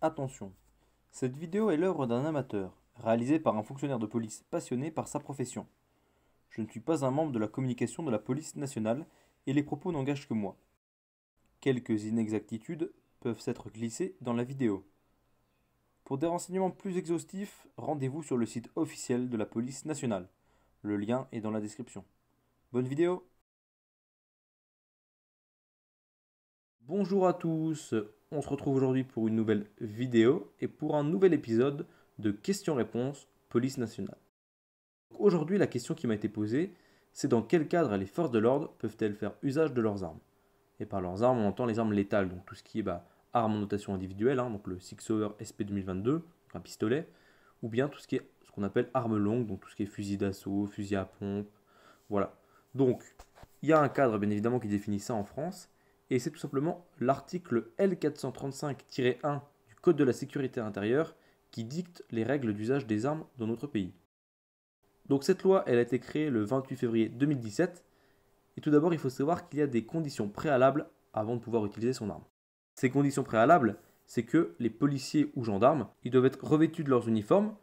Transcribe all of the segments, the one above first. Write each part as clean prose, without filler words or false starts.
Attention, cette vidéo est l'œuvre d'un amateur, réalisée par un fonctionnaire de police passionné par sa profession. Je ne suis pas un membre de la communication de la police nationale et les propos n'engagent que moi. Quelques inexactitudes peuvent s'être glissées dans la vidéo. Pour des renseignements plus exhaustifs, rendez-vous sur le site officiel de la police nationale. Le lien est dans la description. Bonne vidéo! Bonjour à tous, on se retrouve aujourd'hui pour une nouvelle vidéo et pour un nouvel épisode de questions-réponses police nationale. Aujourd'hui, la question qui m'a été posée, c'est dans quel cadre les forces de l'ordre peuvent-elles faire usage de leurs armes? Et par leurs armes, on entend les armes létales, donc tout ce qui est armes en notation individuelle, donc le Six Sauer SP 2022, un pistolet, ou bien tout ce qui est ce qu'on appelle armes longues, donc tout ce qui est fusil d'assaut, fusil à pompe, voilà. Donc, il y a un cadre bien évidemment qui définit ça en France, et c'est tout simplement l'article L435-1 du Code de la sécurité intérieure qui dicte les règles d'usage des armes dans notre pays. Donc cette loi, elle a été créée le 28 février 2017, et tout d'abord, il faut savoir qu'il y a des conditions préalables avant de pouvoir utiliser son arme. Ces conditions préalables, c'est que les policiers ou gendarmes, ils doivent être revêtus de leurs uniformes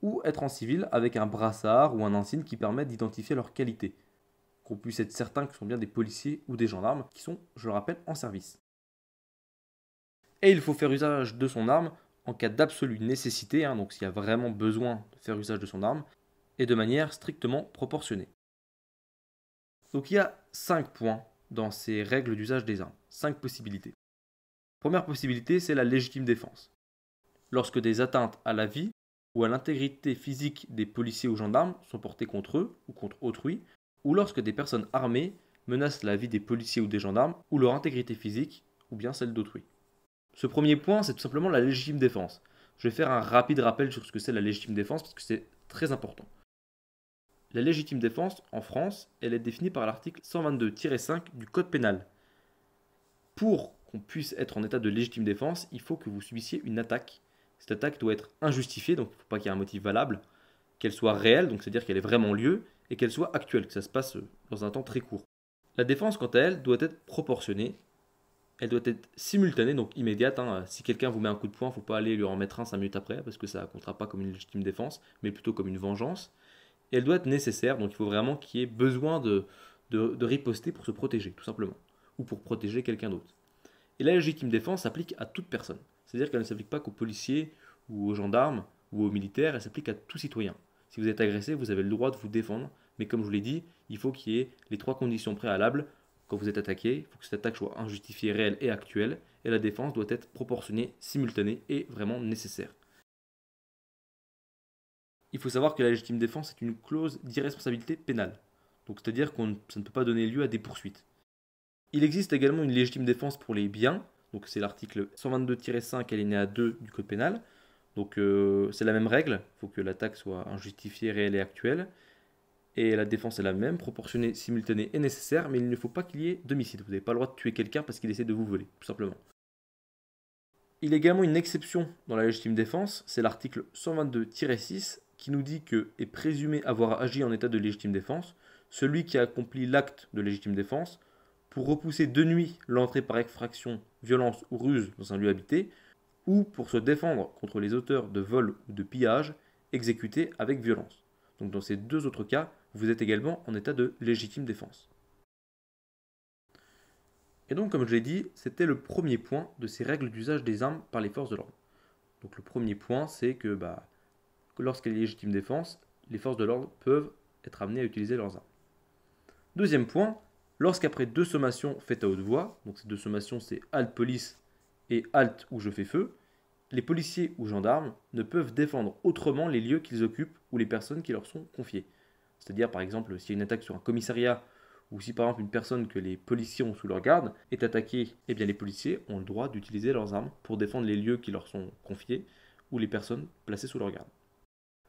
ou être en civil avec un brassard ou un insigne qui permet d'identifier leur qualité. Qu'on puisse être certain que ce sont bien des policiers ou des gendarmes qui sont, je le rappelle, en service. Et il faut faire usage de son arme en cas d'absolue nécessité, donc s'il y a vraiment besoin de faire usage de son arme, et de manière strictement proportionnée. Donc il y a 5 points dans ces règles d'usage des armes, 5 possibilités. Première possibilité, c'est la légitime défense. Lorsque des atteintes à la vie ou à l'intégrité physique des policiers ou gendarmes sont portées contre eux ou contre autrui, ou lorsque des personnes armées menacent la vie des policiers ou des gendarmes ou leur intégrité physique ou bien celle d'autrui. Ce premier point, c'est tout simplement la légitime défense. Je vais faire un rapide rappel sur ce que c'est la légitime défense parce que c'est très important. La légitime défense, en France, elle est définie par l'article 122-5 du Code pénal. Pour qu'on puisse être en état de légitime défense, il faut que vous subissiez une attaque. Cette attaque doit être injustifiée, donc il ne faut pas qu'il y ait un motif valable, qu'elle soit réelle, donc c'est-à-dire qu'elle ait vraiment lieu, et qu'elle soit actuelle, que ça se passe dans un temps très court. La défense, quant à elle, doit être proportionnée, elle doit être simultanée, donc immédiate. Si quelqu'un vous met un coup de poing, il ne faut pas aller lui en mettre un 5 minutes après, parce que ça ne comptera pas comme une légitime défense, mais plutôt comme une vengeance. Et elle doit être nécessaire, donc il faut vraiment qu'il y ait besoin de riposter pour se protéger, tout simplement, ou pour protéger quelqu'un d'autre. Et la légitime défense s'applique à toute personne, c'est-à-dire qu'elle ne s'applique pas qu'aux policiers, ou aux gendarmes, ou aux militaires, elle s'applique à tout citoyen. Si vous êtes agressé, vous avez le droit de vous défendre, mais comme je vous l'ai dit, il faut qu'il y ait les 3 conditions préalables. Quand vous êtes attaqué, il faut que cette attaque soit injustifiée, réelle et actuelle, et la défense doit être proportionnée, simultanée et vraiment nécessaire. Il faut savoir que la légitime défense est une clause d'irresponsabilité pénale. Donc c'est-à-dire que ça ne peut pas donner lieu à des poursuites. Il existe également une légitime défense pour les biens. Donc c'est l'article 122-5 alinéa 2 du Code pénal. Donc c'est la même règle. Il faut que l'attaque soit injustifiée, réelle et actuelle. Et la défense est la même, proportionnée, simultanée et nécessaire, mais il ne faut pas qu'il y ait d'homicide. Vous n'avez pas le droit de tuer quelqu'un parce qu'il essaie de vous voler, tout simplement. Il y a également une exception dans la légitime défense, c'est l'article 122-6 qui nous dit que est présumé avoir agi en état de légitime défense celui qui a accompli l'acte de légitime défense pour repousser de nuit l'entrée par effraction, violence ou ruse dans un lieu habité, ou pour se défendre contre les auteurs de vol ou de pillage exécutés avec violence. Donc dans ces 2 autres cas, vous êtes également en état de légitime défense. Et donc, comme je l'ai dit, c'était le premier point de ces règles d'usage des armes par les forces de l'ordre. Donc le premier point, c'est que lorsqu'il y a légitime défense, les forces de l'ordre peuvent être amenées à utiliser leurs armes. Deuxième point, lorsqu'après 2 sommations faites à haute voix, donc ces 2 sommations c'est halte police et halte où je fais feu, les policiers ou gendarmes ne peuvent défendre autrement les lieux qu'ils occupent ou les personnes qui leur sont confiées. C'est-à-dire par exemple s'il y a une attaque sur un commissariat ou si par exemple une personne que les policiers ont sous leur garde est attaquée, eh bien les policiers ont le droit d'utiliser leurs armes pour défendre les lieux qui leur sont confiés ou les personnes placées sous leur garde.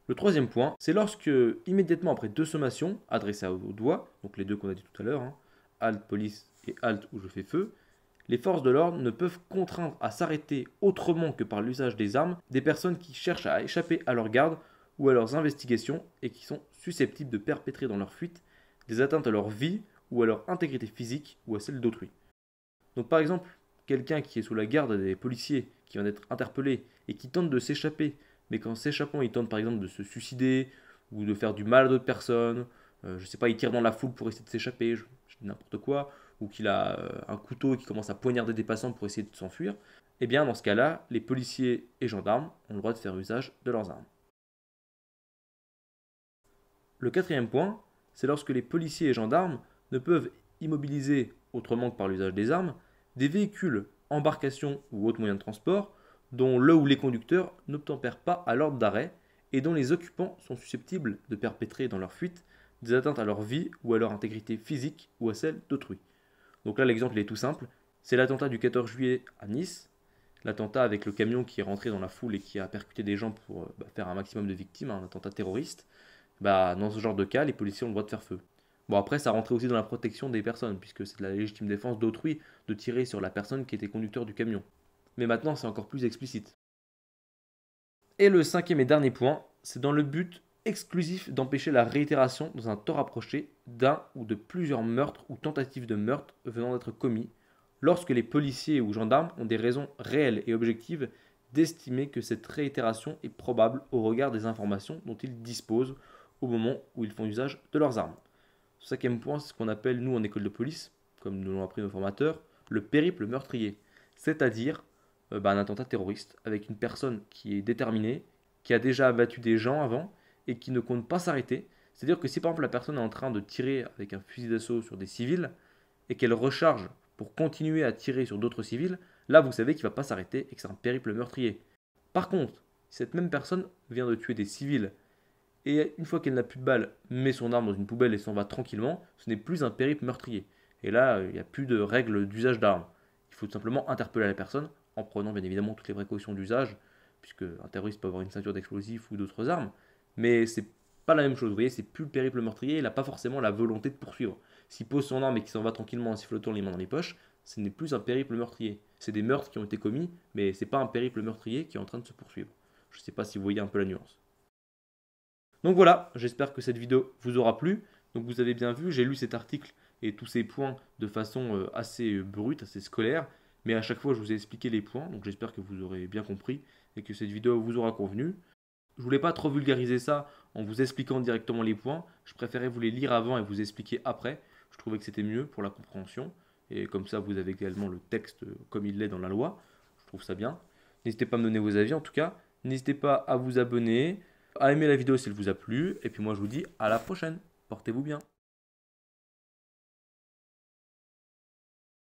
Le troisième point, c'est lorsque, immédiatement après 2 sommations adressées au doigt, donc les 2 qu'on a dit tout à l'heure, halte police et halte où je fais feu, les forces de l'ordre ne peuvent contraindre à s'arrêter autrement que par l'usage des armes des personnes qui cherchent à échapper à leur garde ou à leurs investigations et qui sont susceptibles de perpétrer dans leur fuite des atteintes à leur vie ou à leur intégrité physique ou à celle d'autrui. Donc par exemple, quelqu'un qui est sous la garde des policiers qui vient d'être interpellé et qui tente de s'échapper, mais qu'en s'échappant, il tente par exemple de se suicider ou de faire du mal à d'autres personnes, je ne sais pas, il tire dans la foule pour essayer de s'échapper, je dis n'importe quoi, ou qu'il a un couteau et qu'il commence à poignarder des passants pour essayer de s'enfuir, eh bien dans ce cas-là, les policiers et gendarmes ont le droit de faire usage de leurs armes. Le quatrième point, c'est lorsque les policiers et gendarmes ne peuvent immobiliser, autrement que par l'usage des armes, des véhicules, embarcations ou autres moyens de transport dont le ou les conducteurs n'obtempèrent pas à l'ordre d'arrêt et dont les occupants sont susceptibles de perpétrer dans leur fuite des atteintes à leur vie ou à leur intégrité physique ou à celle d'autrui. Donc là, l'exemple est tout simple, c'est l'attentat du 14 juillet à Nice, l'attentat avec le camion qui est rentré dans la foule et qui a percuté des gens pour faire un maximum de victimes, un attentat terroriste. Dans ce genre de cas, les policiers ont le droit de faire feu. Bon, après, ça rentrait aussi dans la protection des personnes, puisque c'est de la légitime défense d'autrui de tirer sur la personne qui était conducteur du camion. Mais maintenant, c'est encore plus explicite. Et le cinquième et dernier point, c'est dans le but exclusif d'empêcher la réitération dans un temps rapproché d'un ou de plusieurs meurtres ou tentatives de meurtre venant d'être commis, lorsque les policiers ou gendarmes ont des raisons réelles et objectives d'estimer que cette réitération est probable au regard des informations dont ils disposent au moment où ils font usage de leurs armes. Ce cinquième point, c'est ce qu'on appelle, nous, en école de police, comme nous l'ont appris nos formateurs, le périple meurtrier, c'est-à-dire un attentat terroriste avec une personne qui est déterminée, qui a déjà abattu des gens avant et qui ne compte pas s'arrêter. C'est-à-dire que si par exemple la personne est en train de tirer avec un fusil d'assaut sur des civils et qu'elle recharge pour continuer à tirer sur d'autres civils, là vous savez qu'il ne va pas s'arrêter et que c'est un périple meurtrier. Par contre, si cette même personne vient de tuer des civils et une fois qu'elle n'a plus de balles, met son arme dans une poubelle et s'en va tranquillement, ce n'est plus un périple meurtrier. Et là, il n'y a plus de règles d'usage d'armes. Il faut tout simplement interpeller la personne en prenant bien évidemment toutes les précautions d'usage, puisque un terroriste peut avoir une ceinture d'explosifs ou d'autres armes, mais c'est pas la même chose. Vous voyez, c'est plus le périple meurtrier, il n'a pas forcément la volonté de poursuivre. S'il pose son arme et qu'il s'en va tranquillement en sifflotant les mains dans les poches, ce n'est plus un périple meurtrier. C'est des meurtres qui ont été commis, mais c'est pas un périple meurtrier qui est en train de se poursuivre. Je ne sais pas si vous voyez un peu la nuance. Donc voilà, j'espère que cette vidéo vous aura plu. Donc vous avez bien vu, j'ai lu cet article et tous ces points de façon assez brute, assez scolaire. Mais à chaque fois, je vous ai expliqué les points. Donc j'espère que vous aurez bien compris et que cette vidéo vous aura convenu. Je voulais pas trop vulgariser ça en vous expliquant directement les points. Je préférais vous les lire avant et vous expliquer après. Je trouvais que c'était mieux pour la compréhension. Et comme ça, vous avez également le texte comme il l'est dans la loi. Je trouve ça bien. N'hésitez pas à me donner vos avis en tout cas. N'hésitez pas à vous abonner, à aimer la vidéo si elle vous a plu. Et puis moi, je vous dis à la prochaine. Portez-vous bien.